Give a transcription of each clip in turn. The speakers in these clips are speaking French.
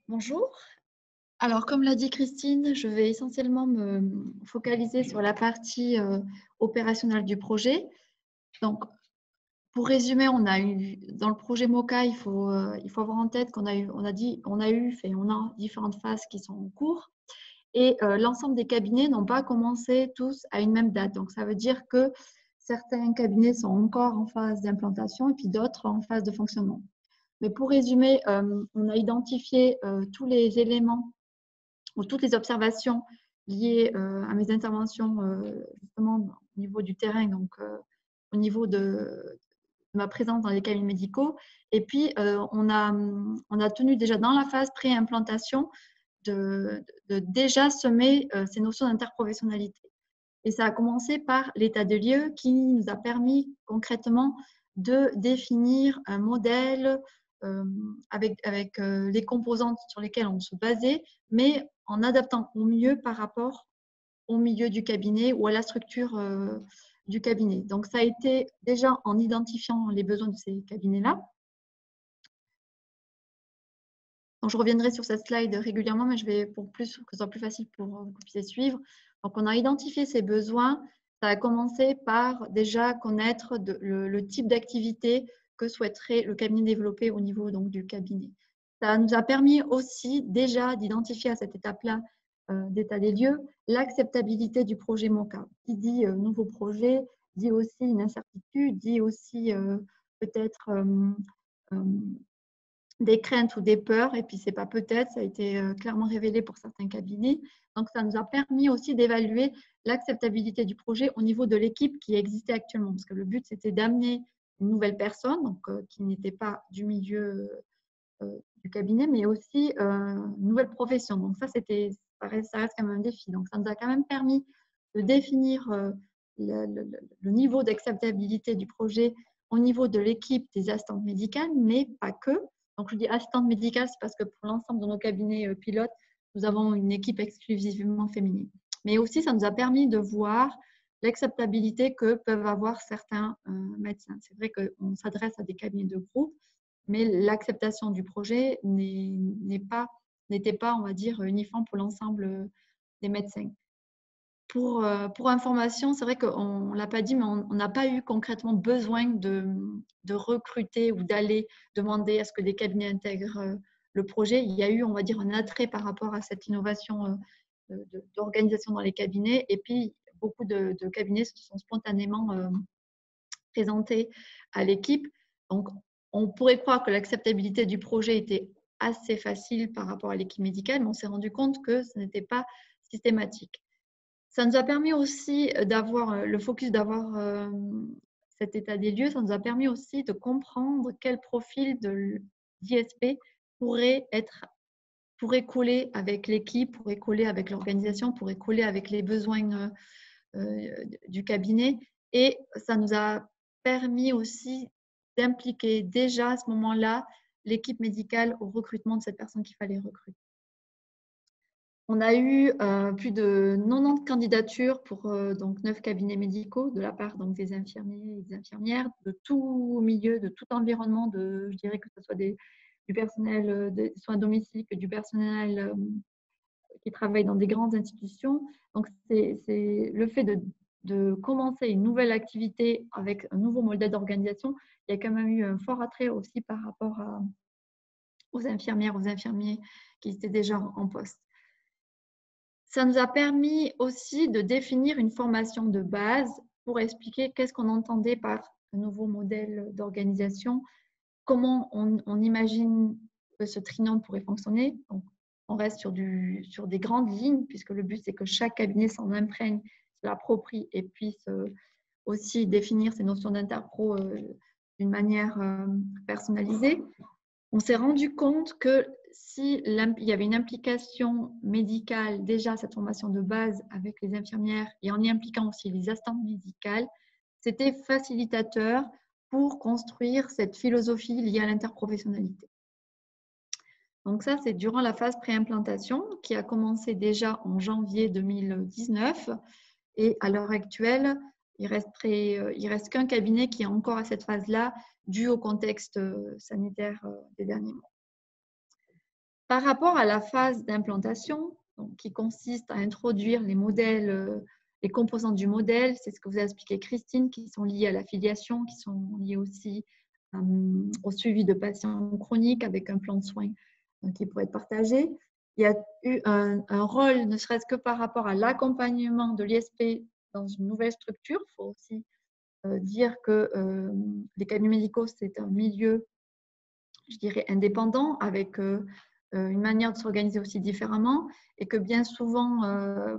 Bonjour. Alors, comme l'a dit Christine, je vais essentiellement me focaliser sur la partie opérationnelle du projet. Donc, pour résumer, on a eu dans le projet MOCA, il faut avoir en tête qu'on a eu, on a différentes phases qui sont en cours et l'ensemble des cabinets n'ont pas commencé tous à une même date. Donc, ça veut dire que certains cabinets sont encore en phase d'implantation et puis d'autres en phase de fonctionnement. Mais pour résumer, on a identifié tous les éléments ou toutes les observations liées à mes interventions justement au niveau du terrain, donc au niveau de ma présence dans les cabinets médicaux. Et puis, on a tenu déjà dans la phase pré-implantation de déjà semer ces notions d'interprofessionnalité. Et ça a commencé par l'état de lieux qui nous a permis concrètement de définir un modèle avec les composantes sur lesquelles on se basait, mais en adaptant au mieux par rapport au milieu du cabinet ou à la structure du cabinet. Donc, ça a été déjà en identifiant les besoins de ces cabinets-là. Donc, je reviendrai sur cette slide régulièrement, mais je vais pour que ce soit plus facile pour que vous puissiez suivre. Donc, on a identifié ces besoins. Ça a commencé par déjà connaître le type d'activité que souhaiterait le cabinet développer au niveau donc, du cabinet. Ça nous a permis aussi déjà d'identifier à cette étape-là d'état des lieux l'acceptabilité du projet MOCA. Qui dit nouveau projet, dit aussi une incertitude, dit aussi peut-être des craintes ou des peurs, et puis c'est pas peut-être, ça a été clairement révélé pour certains cabinets. Donc, ça nous a permis aussi d'évaluer l'acceptabilité du projet au niveau de l'équipe qui existait actuellement, parce que le but, c'était d'amener une nouvelle personne, donc, qui n'était pas du milieu du cabinet, mais aussi une nouvelle profession. Donc, ça reste quand même un défi. Donc, ça nous a quand même permis de définir le niveau d'acceptabilité du projet au niveau de l'équipe des assistantes médicales, mais pas que. Donc, je dis assistante médicale, c'est parce que pour l'ensemble de nos cabinets pilotes, nous avons une équipe exclusivement féminine. Mais aussi, ça nous a permis de voir l'acceptabilité que peuvent avoir certains médecins. C'est vrai qu'on s'adresse à des cabinets de groupe, mais l'acceptation du projet n'était pas, on va dire, uniforme pour l'ensemble des médecins. Pour information, c'est vrai qu'on ne l'a pas dit, mais on n'a pas eu concrètement besoin de recruter ou d'aller demander à ce que des cabinets intègrent le projet. Il y a eu, on va dire, un attrait par rapport à cette innovation d'organisation dans les cabinets. Et puis, beaucoup de cabinets se sont spontanément présentés à l'équipe. Donc, on pourrait croire que l'acceptabilité du projet était assez facile par rapport à l'équipe médicale, mais on s'est rendu compte que ce n'était pas systématique. Ça nous a permis aussi d'avoir le focus, d'avoir cet état des lieux. Ça nous a permis aussi de comprendre quel profil d'ISP pourrait coller avec l'équipe, pourrait coller avec l'organisation, pourrait coller avec les besoins du cabinet. Et ça nous a permis aussi d'impliquer déjà à ce moment-là l'équipe médicale au recrutement de cette personne qu'il fallait recruter. On a eu plus de 90 candidatures pour donc 9 cabinets médicaux de la part donc, des infirmiers et des infirmières de tout milieu, de tout environnement, je dirais que ce soit du personnel de soins à domicile que du personnel qui travaille dans des grandes institutions. Donc, c'est le fait de commencer une nouvelle activité avec un nouveau modèle d'organisation. Il y a quand même eu un fort attrait aussi par rapport aux infirmières, aux infirmiers qui étaient déjà en poste. Ça nous a permis aussi de définir une formation de base pour expliquer qu'est-ce qu'on entendait par un nouveau modèle d'organisation, comment on imagine que ce trinôme pourrait fonctionner. Donc, on reste sur des grandes lignes, puisque le but, c'est que chaque cabinet s'en imprègne, se l'approprie et puisse aussi définir ces notions d'interpro d'une manière personnalisée. On s'est rendu compte que s'il y avait une implication médicale, déjà cette formation de base avec les infirmières et en y impliquant aussi les assistantes médicales, c'était facilitateur pour construire cette philosophie liée à l'interprofessionnalité. Donc ça, c'est durant la phase préimplantation qui a commencé déjà en janvier 2019 et à l'heure actuelle, il reste qu'un cabinet qui est encore à cette phase-là dû au contexte sanitaire des derniers mois. Par rapport à la phase d'implantation, qui consiste à introduire les modèles, les composantes du modèle, c'est ce que vous a expliqué Christine, qui sont liées à l'affiliation, qui sont liées aussi au suivi de patients chroniques avec un plan de soins qui pourrait être partagé. Il y a eu un rôle, ne serait-ce que par rapport à l'accompagnement de l'ISP dans une nouvelle structure. Il faut aussi dire que les cabinets médicaux, c'est un milieu, je dirais, indépendant, avec une manière de s'organiser aussi différemment, et que bien souvent,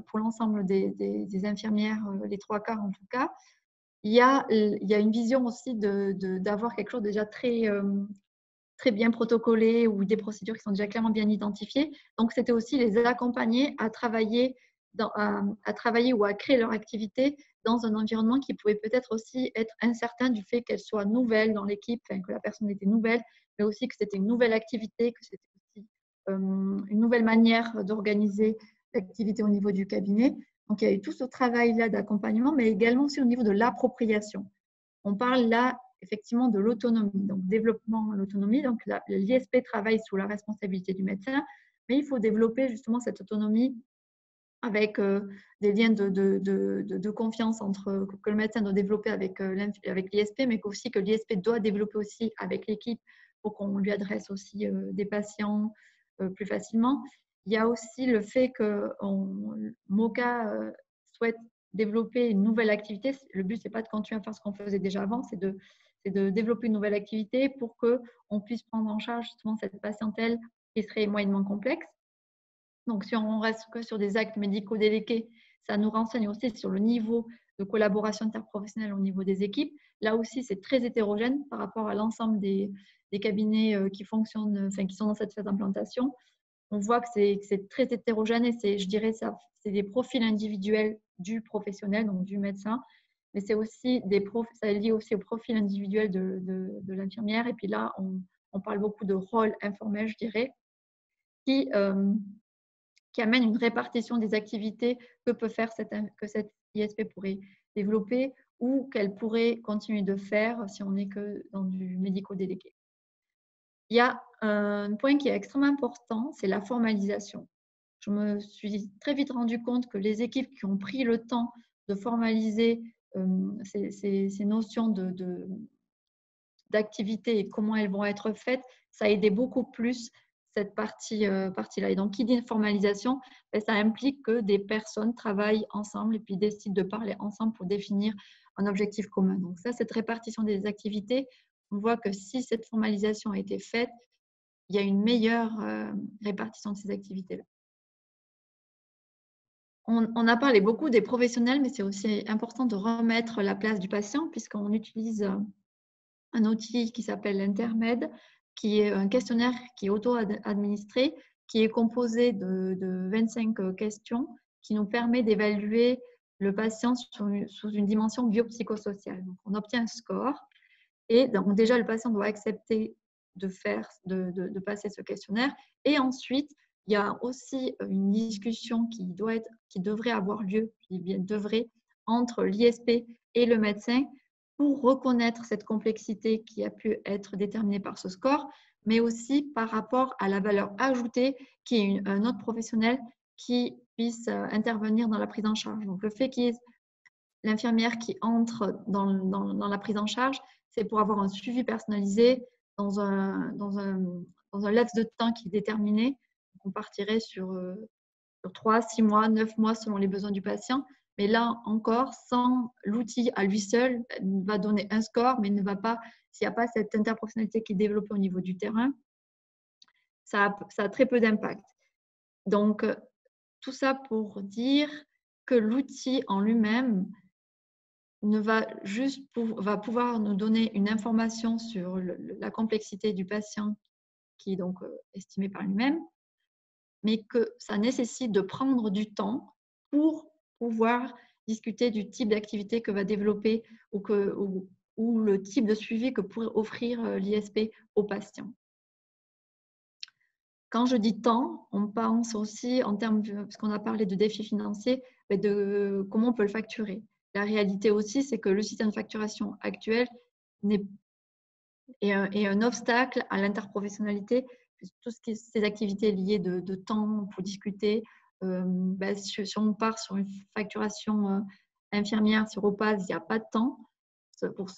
pour l'ensemble des infirmières, les 3/4 en tout cas, il y a une vision aussi d'avoir quelque chose déjà très bien protocolé, ou des procédures qui sont déjà clairement bien identifiées. Donc, c'était aussi les accompagner à travailler, ou à créer leur activité dans un environnement qui pouvait peut-être aussi être incertain du fait qu'elle soit nouvelle dans l'équipe, que la personne était nouvelle, mais aussi que c'était une nouvelle activité, que c'était aussi une nouvelle manière d'organiser l'activité au niveau du cabinet. Donc, il y a eu tout ce travail-là d'accompagnement, mais également aussi au niveau de l'appropriation. On parle là effectivement de l'autonomie, donc développement de l'autonomie. Donc, l'ISP travaille sous la responsabilité du médecin, mais il faut développer justement cette autonomie avec des liens de confiance que le médecin doit développer avec l'ISP, mais aussi que l'ISP doit développer aussi avec l'équipe pour qu'on lui adresse aussi des patients plus facilement. Il y a aussi le fait que MOCA souhaite développer une nouvelle activité. Le but, ce n'est pas de continuer à faire ce qu'on faisait déjà avant, c'est de développer une nouvelle activité pour qu'on puisse prendre en charge justement cette patientèle qui serait moyennement complexe. Donc, si on reste que sur des actes médicaux délégués, ça nous renseigne aussi sur le niveau de collaboration interprofessionnelle au niveau des équipes. Là aussi, c'est très hétérogène par rapport à l'ensemble des cabinets qui fonctionnent, qui sont dans cette phase d'implantation. On voit que c'est très hétérogène, et je dirais c'est des profils individuels du professionnel, donc du médecin, mais c'est aussi ça est lié aussi au profil individuel de l'infirmière. Et puis là, on parle beaucoup de rôle informel, je dirais, qui amène une répartition des activités que peut faire que cette ISP pourrait développer, ou qu'elle pourrait continuer de faire si on n'est que dans du médico-délégué. Il y a un point qui est extrêmement important, c'est la formalisation. Je me suis très vite rendu compte que les équipes qui ont pris le temps de formaliser ces notions d'activité et comment elles vont être faites, ça a aidé beaucoup plus cette partie-là. Et donc, qui dit formalisation, ça implique que des personnes travaillent ensemble et puis décident de parler ensemble pour définir un objectif commun. Donc ça, cette répartition des activités, on voit que si cette formalisation a été faite, il y a une meilleure répartition de ces activités-là. On a parlé beaucoup des professionnels, mais c'est aussi important de remettre la place du patient, puisqu'on utilise un outil qui s'appelle l'Intermed, qui est un questionnaire qui est auto-administré, qui est composé de 25 questions, qui nous permet d'évaluer le patient sous une dimension biopsychosociale. Donc, on obtient un score, et donc déjà le patient doit accepter de passer ce questionnaire, et ensuite il y a aussi une discussion qui devrait avoir lieu, entre l'ISP et le médecin, pour reconnaître cette complexité qui a pu être déterminée par ce score, mais aussi par rapport à la valeur ajoutée qui est un autre professionnel qui puisse intervenir dans la prise en charge. Donc, le fait qu'il y ait l'infirmière qui entre dans la prise en charge, c'est pour avoir un suivi personnalisé dans un laps de temps qui est déterminé. Donc, on partirait sur 3, 6 mois, 9 mois selon les besoins du patient. Mais là encore, sans l'outil à lui seul, il va donner un score, mais ne va pas, s'il n'y a pas cette interprofessionnalité qui est développée au niveau du terrain, ça a très peu d'impact. Donc, tout ça pour dire que l'outil en lui-même va pouvoir nous donner une information sur la complexité du patient, qui est donc estimée par lui-même, mais que ça nécessite de prendre du temps pour pouvoir discuter du type d'activité que va développer ou le type de suivi que pourrait offrir l'ISP aux patients. Quand je dis temps, on pense aussi en termes, parce qu'on a parlé de défis financiers, de comment on peut le facturer. La réalité aussi, c'est que le système de facturation actuel est un obstacle à l'interprofessionnalité, tout ce qui est ces activités liées de temps pour discuter. Si on part sur une facturation infirmière sur OPAS, il n'y a pas de temps pour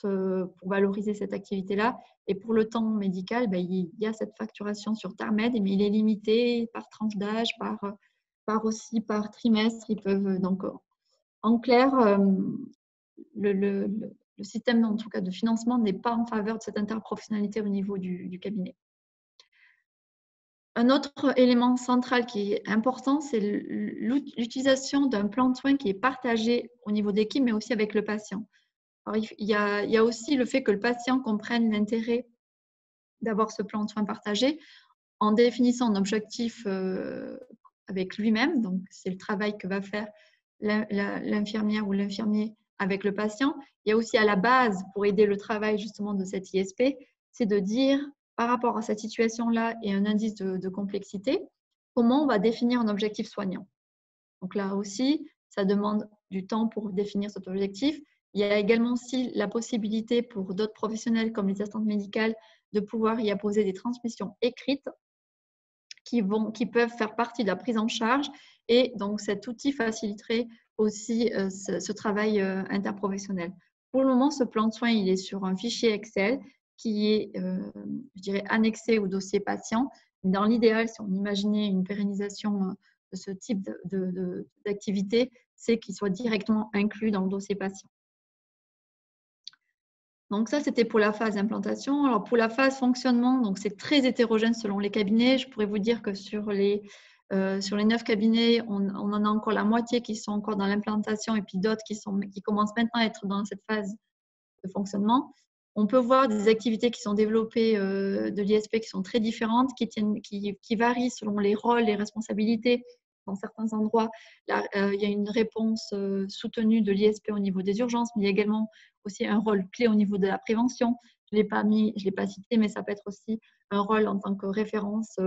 valoriser cette activité-là. Et pour le temps médical, il y a cette facturation sur TARMED, mais il est limité par tranche d'âge, aussi par trimestre. Ils peuvent donc, en clair, le système en tout cas de financement n'est pas en faveur de cette interprofessionnalité au niveau du cabinet. Un autre élément central qui est important, c'est l'utilisation d'un plan de soins qui est partagé au niveau d'équipe, mais aussi avec le patient. Alors, il y a aussi le fait que le patient comprenne l'intérêt d'avoir ce plan de soins partagé en définissant un objectif avec lui-même. Donc, c'est le travail que va faire l'infirmière ou l'infirmier avec le patient. Il y a aussi à la base, pour aider le travail justement de cette ISP, c'est de dire par rapport à cette situation-là et un indice de complexité, comment on va définir un objectif soignant. Donc là aussi, ça demande du temps pour définir cet objectif. Il y a également aussi la possibilité pour d'autres professionnels comme les assistantes médicales de pouvoir y apposer des transmissions écrites qui peuvent faire partie de la prise en charge, et donc cet outil faciliterait aussi ce travail interprofessionnel. Pour le moment, ce plan de soins, il est sur un fichier Excel qui est, je dirais, annexé au dossier patient. Dans l'idéal, si on imaginait une pérennisation de ce type d'activité, c'est qu'il soit directement inclus dans le dossier patient. Donc ça, c'était pour la phase implantation. Alors pour la phase fonctionnement, donc c'est très hétérogène selon les cabinets. Je pourrais vous dire que sur les 9 cabinets, on en a encore la moitié qui sont encore dans l'implantation et puis d'autres qui commencent maintenant à être dans cette phase de fonctionnement. On peut voir des activités qui sont développées de l'ISP qui sont très différentes, qui varient selon les rôles, les responsabilités. Dans certains endroits, il y a une réponse soutenue de l'ISP au niveau des urgences, mais il y a également aussi un rôle clé au niveau de la prévention. Je ne l'ai pas cité, mais ça peut être aussi un rôle en tant que référence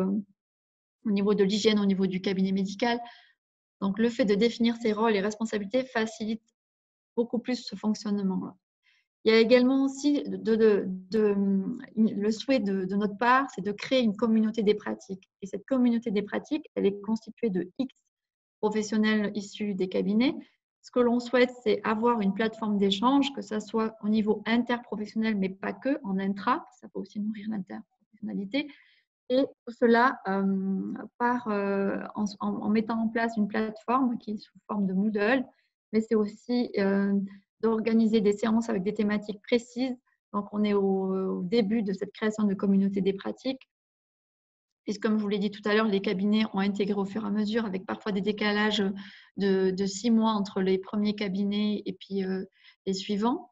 au niveau de l'hygiène, au niveau du cabinet médical. Donc, le fait de définir ces rôles et responsabilités facilite beaucoup plus ce fonctionnement-là. Il y a également aussi le souhait de notre part, c'est de créer une communauté des pratiques. Et cette communauté des pratiques, elle est constituée de X professionnels issus des cabinets. Ce que l'on souhaite, c'est avoir une plateforme d'échange, que ce soit au niveau interprofessionnel, mais pas que, en intra, ça peut aussi nourrir l'interprofessionnalité. Et tout cela en mettant en place une plateforme qui est sous forme de Moodle, mais c'est aussi d'organiser des séances avec des thématiques précises. Donc, on est au début de cette création de communauté des pratiques. Puisque, comme je vous l'ai dit tout à l'heure, les cabinets ont intégré au fur et à mesure, avec parfois des décalages de 6 mois entre les premiers cabinets et puis les suivants.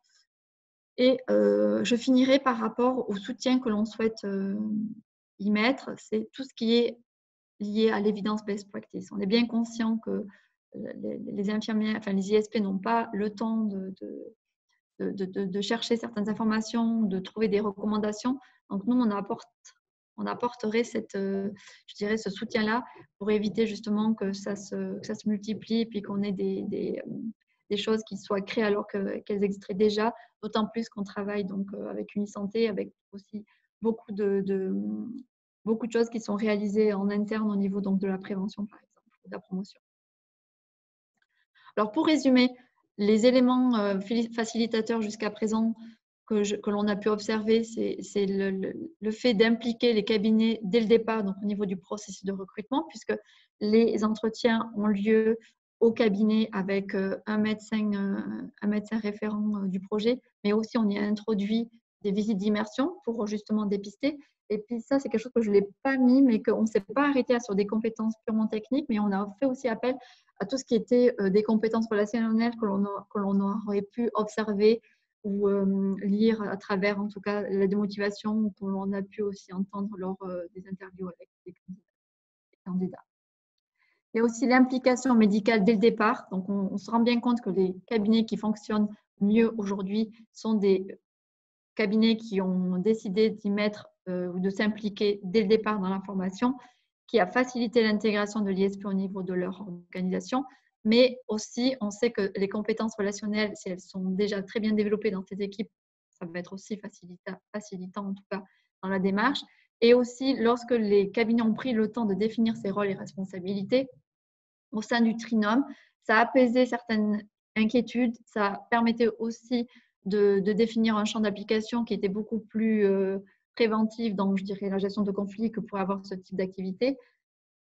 Et je finirai par rapport au soutien que l'on souhaite y mettre. C'est tout ce qui est lié à l'évidence best practice. On est bien conscient que les infirmières, enfin les ISP n'ont pas le temps de chercher certaines informations, de trouver des recommandations. Donc nous, on apporterait je dirais, ce soutien-là pour éviter justement que ça se multiplie et puis qu'on ait des choses qui soient créées alors qu'elles existeraient déjà, d'autant plus qu'on travaille donc avec Unisanté, avec aussi beaucoup de choses qui sont réalisées en interne au niveau donc de la prévention, par exemple, ou de la promotion. Alors, pour résumer, les éléments facilitateurs jusqu'à présent que l'on a pu observer, c'est le fait d'impliquer les cabinets dès le départ, donc au niveau du processus de recrutement, puisque les entretiens ont lieu au cabinet avec un médecin référent du projet, mais aussi on y a introduit des visites d'immersion pour justement dépister. Et puis ça, c'est quelque chose que je ne l'ai pas mis, mais qu'on ne s'est pas arrêté sur des compétences purement techniques, mais on a fait aussi appel à tout ce qui était des compétences relationnelles que l'on aurait pu observer ou lire à travers, en tout cas, la démotivation que l'on a pu aussi entendre lors des interviews avec les candidats. Il y a aussi l'implication médicale dès le départ. Donc, on se rend bien compte que les cabinets qui fonctionnent mieux aujourd'hui sont des cabinets qui ont décidé d'y mettre ou de s'impliquer dès le départ dans la formation, qui a facilité l'intégration de l'ISP au niveau de leur organisation. Mais aussi, on sait que les compétences relationnelles, si elles sont déjà très bien développées dans ces équipes, ça va être aussi facilitant, en tout cas, dans la démarche. Et aussi, lorsque les cabinets ont pris le temps de définir ses rôles et responsabilités au sein du trinôme, ça a apaisé certaines inquiétudes, ça permettait aussi de définir un champ d'application qui était beaucoup plus préventif dans, je dirais, la gestion de conflits que pourrait avoir ce type d'activité,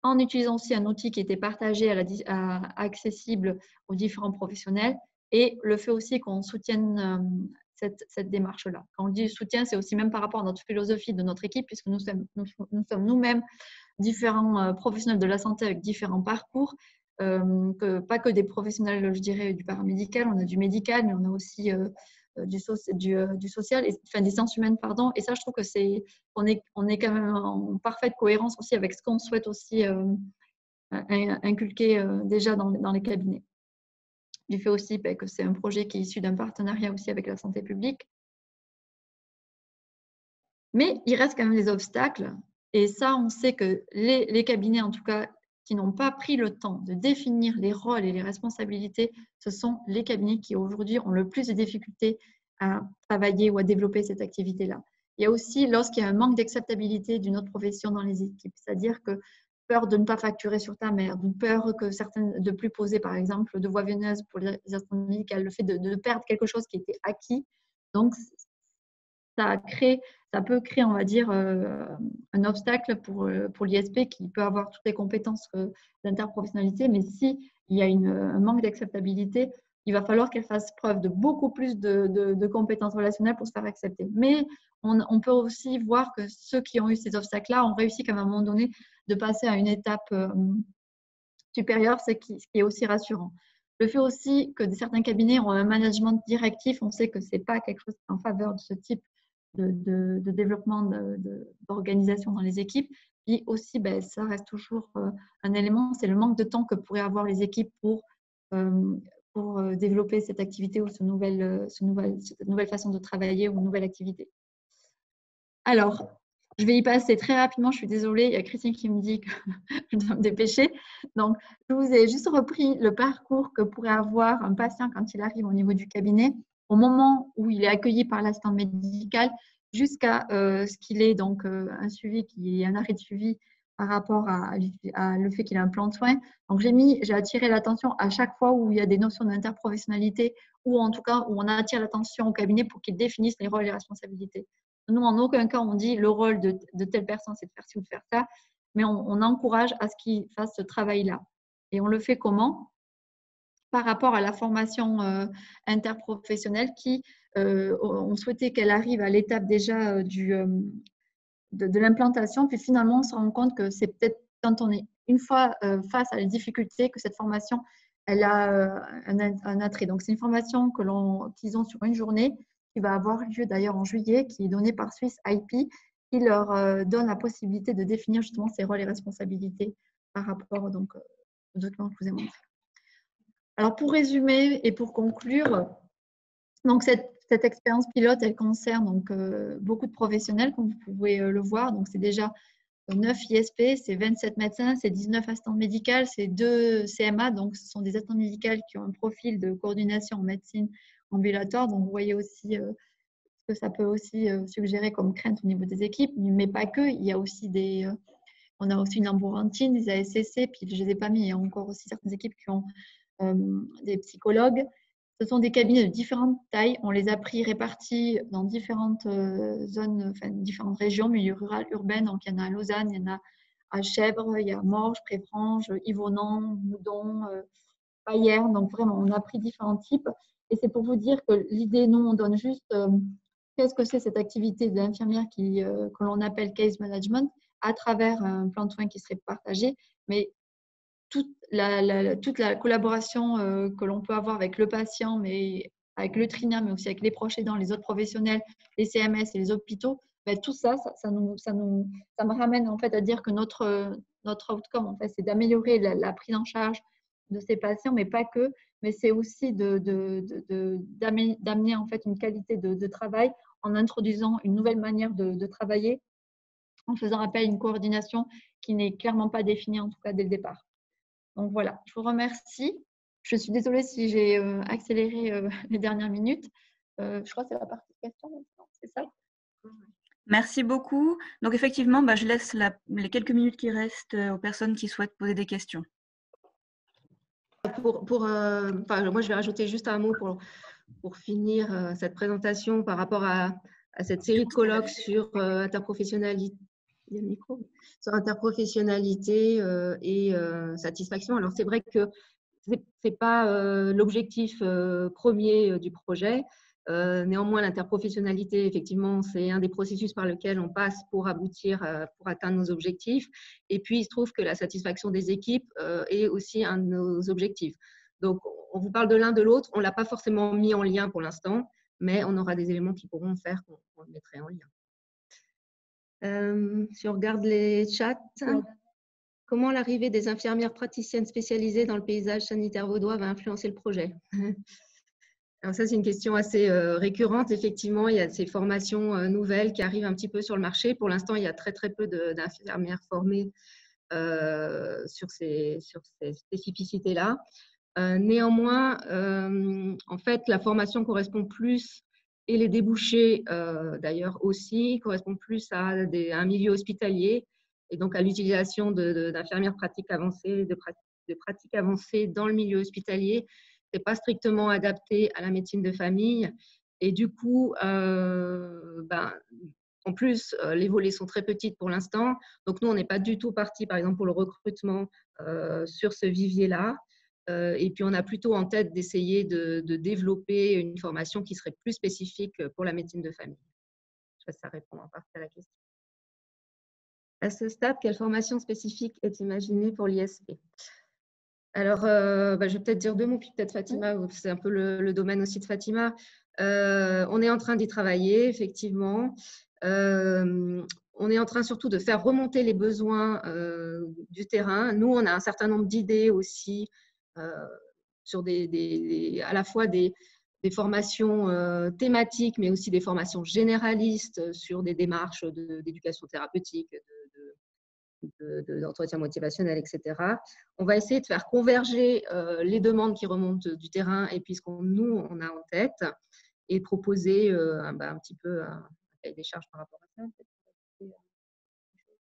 en utilisant aussi un outil qui était partagé, accessible aux différents professionnels, et le fait aussi qu'on soutienne cette démarche-là. Quand on dit soutien, c'est aussi même par rapport à notre philosophie de notre équipe, puisque nous sommes nous-mêmes différents professionnels de la santé avec différents parcours, pas que des professionnels, je dirais, du paramédical, on a du médical, mais on a aussi du social, enfin des sciences humaines, pardon. Et ça, je trouve que on est quand même en parfaite cohérence aussi avec ce qu'on souhaite aussi inculquer déjà dans les cabinets. Du fait aussi que c'est un projet qui est issu d'un partenariat aussi avec la santé publique. Mais il reste quand même des obstacles. Et ça, on sait que les cabinets, en tout cas, qui n'ont pas pris le temps de définir les rôles et les responsabilités, ce sont les cabinets qui aujourd'hui ont le plus de difficultés à travailler ou à développer cette activité-là. Il y a aussi lorsqu'il y a un manque d'acceptabilité d'une autre profession dans les équipes, c'est-à-dire que peur de ne pas facturer sur ta mère, ou peur que certaines de plus poser, par exemple, de voix veineuse pour les assistantes médicales, le fait de perdre quelque chose qui était acquis. Donc, ça peut créer, on va dire, un obstacle pour l'ISP qui peut avoir toutes les compétences d'interprofessionnalité, mais s'il y a un manque d'acceptabilité, il va falloir qu'elle fasse preuve de beaucoup plus de compétences relationnelles pour se faire accepter. Mais on peut aussi voir que ceux qui ont eu ces obstacles-là ont réussi quand même à un moment donné de passer à une étape supérieure, ce qui est aussi rassurant. Le fait aussi que certains cabinets ont un management directif, on sait que ce n'est pas quelque chose en faveur de ce type de développement d'organisation dans les équipes. Puis aussi, ça reste toujours un élément, c'est le manque de temps que pourraient avoir les équipes pour développer cette activité ou cette nouvelle façon de travailler ou une nouvelle activité. Alors, je vais y passer très rapidement, je suis désolée, il y a Christine qui me dit que je dois me dépêcher. Donc, je vous ai juste repris le parcours que pourrait avoir un patient quand il arrive au niveau du cabinet, au moment où il est accueilli par l'assistant médical, jusqu'à ce qu'il ait donc un suivi, qui est un arrêt de suivi par rapport à le fait qu'il a un plan de soins. Donc, j'ai attiré l'attention à chaque fois où il y a des notions d'interprofessionnalité, ou en tout cas où on attire l'attention au cabinet pour qu'il définisse les rôles et les responsabilités. Nous, en aucun cas, on dit le rôle de telle personne, c'est de faire ci ou de faire ça, mais on encourage à ce qu'il fasse ce travail-là. Et on le fait comment? Par rapport à la formation interprofessionnelle qui, on souhaitait qu'elle arrive à l'étape déjà de l'implantation, puis finalement, on se rend compte que c'est peut-être quand on est une fois face à les difficultés que cette formation, elle a un attrait. Donc, c'est une formation qu'ils ont sur une journée, qui va avoir lieu d'ailleurs en juillet, qui est donnée par Swiss IP, qui leur donne la possibilité de définir justement ses rôles et responsabilités par rapport donc, au document que je vous ai montré. Alors, pour résumer et pour conclure, donc cette expérience pilote, elle concerne donc, beaucoup de professionnels, comme vous pouvez le voir. Donc, c'est déjà 9 ISP, c'est 27 médecins, c'est 19 assistantes médicales, c'est 2 CMA, donc ce sont des assistantes médicales qui ont un profil de coordination en médecine ambulatoire. Donc, vous voyez aussi ce que ça peut aussi suggérer comme crainte au niveau des équipes, mais pas que. Il y a aussi on a aussi une laborantine, des ASCC, puis je ne les ai pas mis, il y a encore aussi certaines équipes qui ont des psychologues. Ce sont des cabinets de différentes tailles. On les a pris répartis dans différentes zones, enfin différentes régions, milieu rural, urbain. Donc, il y en a à Lausanne, il y en a à Chèvres, il y a Morges, Préfranche, Yvonand, Moudon, Payerne. Donc, vraiment, on a pris différents types. Et c'est pour vous dire que l'idée, nous, on donne juste qu'est-ce que c'est cette activité d'infirmière que l'on appelle case management à travers un plan de soins qui serait partagé. Mais toute la collaboration que l'on peut avoir avec le patient, mais avec le trinôme, mais aussi avec les proches aidants, les autres professionnels, les CMS et les hôpitaux, tout ça me ramène en fait à dire que notre outcome, en fait, c'est d'améliorer la prise en charge de ces patients, mais pas que, mais c'est aussi d'amener en fait une qualité de travail en introduisant une nouvelle manière de travailler, en faisant appel à une coordination qui n'est clairement pas définie, en tout cas dès le départ. Donc voilà, je vous remercie. Je suis désolée si j'ai accéléré les dernières minutes. Je crois que c'est la partie question maintenant, c'est ça? Merci beaucoup. Donc effectivement, je laisse les quelques minutes qui restent aux personnes qui souhaitent poser des questions. Moi, je vais rajouter juste un mot pour finir cette présentation par rapport à cette série de colloques sur interprofessionnalité, et satisfaction. Alors, c'est vrai que ce n'est pas l'objectif premier du projet. Néanmoins, l'interprofessionnalité, effectivement, c'est un des processus par lesquels on passe pour aboutir, pour atteindre nos objectifs. Et puis, il se trouve que la satisfaction des équipes est aussi un de nos objectifs. Donc, on vous parle de l'un de l'autre. On ne l'a pas forcément mis en lien pour l'instant, mais on aura des éléments qui pourront faire qu'on le mettrait en lien. Si on regarde les chats, comment l'arrivée des infirmières praticiennes spécialisées dans le paysage sanitaire vaudois va influencer le projet? Alors ça, c'est une question assez récurrente. Effectivement, il y a ces formations nouvelles qui arrivent un petit peu sur le marché. Pour l'instant, il y a très peu d'infirmières formées sur ces spécificités-là. Néanmoins, en fait, la formation correspond plus, et les débouchés d'ailleurs aussi, correspondent plus à un milieu hospitalier et donc à l'utilisation d'infirmières pratiques avancées, de pratiques avancées dans le milieu hospitalier. Ce n'est pas strictement adapté à la médecine de famille. Et du coup, en plus, les volets sont très petites pour l'instant. Donc, nous, on n'est pas du tout parti, par exemple, pour le recrutement sur ce vivier-là. Et puis, on a plutôt en tête d'essayer de développer une formation qui serait plus spécifique pour la médecine de famille. Je sais pas si ça répond en partie à la question. À ce stade, quelle formation spécifique est imaginée pour l'ISP? Alors, je vais peut-être dire deux mots, puis peut-être Fatima, c'est un peu le domaine aussi de Fatima. On est en train d'y travailler, effectivement. On est en train surtout de faire remonter les besoins du terrain. Nous, on a un certain nombre d'idées aussi sur à la fois des formations thématiques, mais aussi des formations généralistes sur des démarches d'éducation thérapeutique, d'entretien motivationnel, etc. On va essayer de faire converger les demandes qui remontent du terrain et puis ce qu'on nous, on a en tête et proposer un petit peu un cahier des charges par rapport à ça.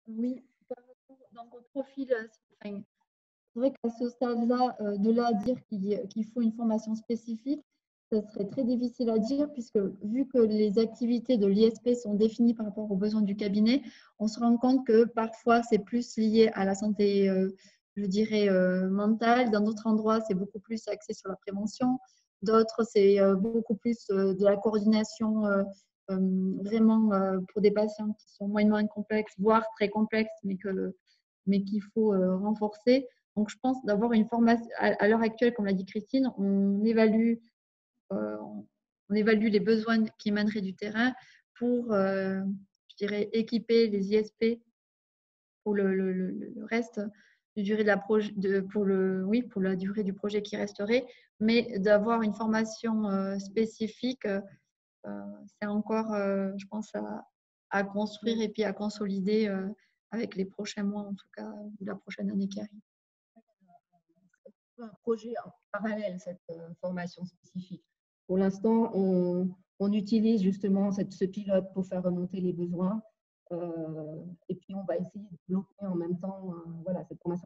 Oui, dans votre profil, c'est vrai qu'à ce stade-là, de là à dire qu'il faut une formation spécifique, ça serait très difficile à dire puisque vu que les activités de l'ISP sont définies par rapport aux besoins du cabinet, on se rend compte que parfois c'est plus lié à la santé, je dirais, mentale. Dans d'autres endroits, c'est beaucoup plus axé sur la prévention. D'autres, c'est beaucoup plus de la coordination vraiment pour des patients qui sont moyennement complexes, voire très complexes, mais qu'il faut renforcer. Donc, je pense d'avoir une formation, à l'heure actuelle, comme l'a dit Christine, on évalue les besoins qui émaneraient du terrain pour, je dirais, équiper les ISP pour le reste de durée pour la durée du projet qui resterait, mais d'avoir une formation spécifique, c'est encore, je pense, à construire et puis à consolider avec les prochains mois, en tout cas, ou la prochaine année qui arrive. Un projet en parallèle, cette formation spécifique. Pour l'instant, on utilise justement ce pilote pour faire remonter les besoins. Et puis, on va essayer de développer en même temps voilà, cette formation.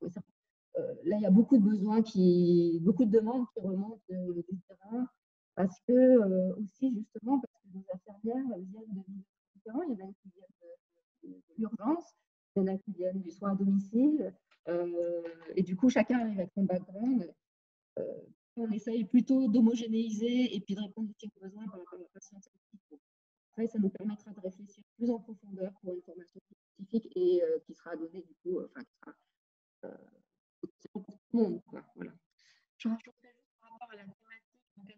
Là, il y a beaucoup de besoins, beaucoup de demandes qui remontent du terrain parce que aussi, justement, parce que nos infirmières viennent de milieux différents. Il y en a qui viennent de l'urgence, il y en a qui viennent du soin à domicile. Et du coup, chacun arrive avec son background. On essaye plutôt d'homogénéiser et puis de répondre aux besoins par rapport à la patiente. Après, ça nous permettra de réfléchir plus en profondeur pour une formation spécifique et qui sera donnée du coup, pour tout le monde. Voilà. Je rajouterais juste par rapport à la thématique,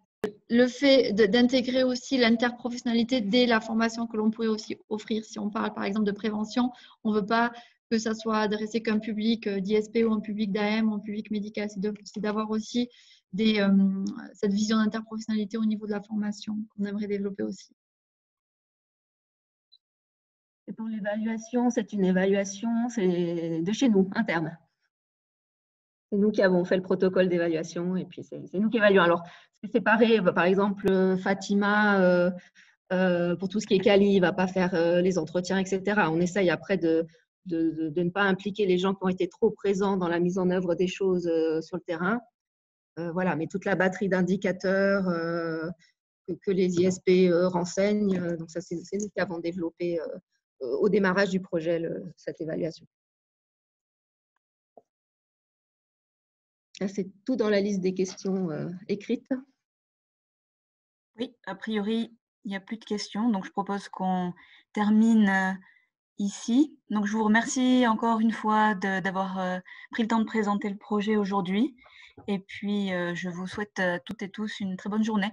le fait d'intégrer aussi l'interprofessionnalité dès la formation que l'on pourrait aussi offrir. Si on parle par exemple de prévention, on ne veut pas que ça soit adressé qu'à un public d'ISP ou un public d'AM ou un public médical. C'est d'avoir aussi cette vision d'interprofessionnalité au niveau de la formation qu'on aimerait développer aussi. Et pour l'évaluation, c'est une évaluation, c'est de chez nous, interne. C'est nous qui avons fait le protocole d'évaluation et puis c'est nous qui évaluons. Alors, c'est séparé. Par exemple, Fatima Pour tout ce qui est quali, il ne va pas faire les entretiens, etc. On essaye après de ne pas impliquer les gens qui ont été trop présents dans la mise en œuvre des choses sur le terrain. Voilà, mais toute la batterie d'indicateurs que les ISP renseignent, donc ça, c'est nous qui avons développé au démarrage du projet cette évaluation. C'est tout dans la liste des questions écrites. Oui, a priori, il n'y a plus de questions, donc je propose qu'on termine ici. Donc, je vous remercie encore une fois d'avoir pris le temps de présenter le projet aujourd'hui. Et puis, je vous souhaite toutes et tous une très bonne journée.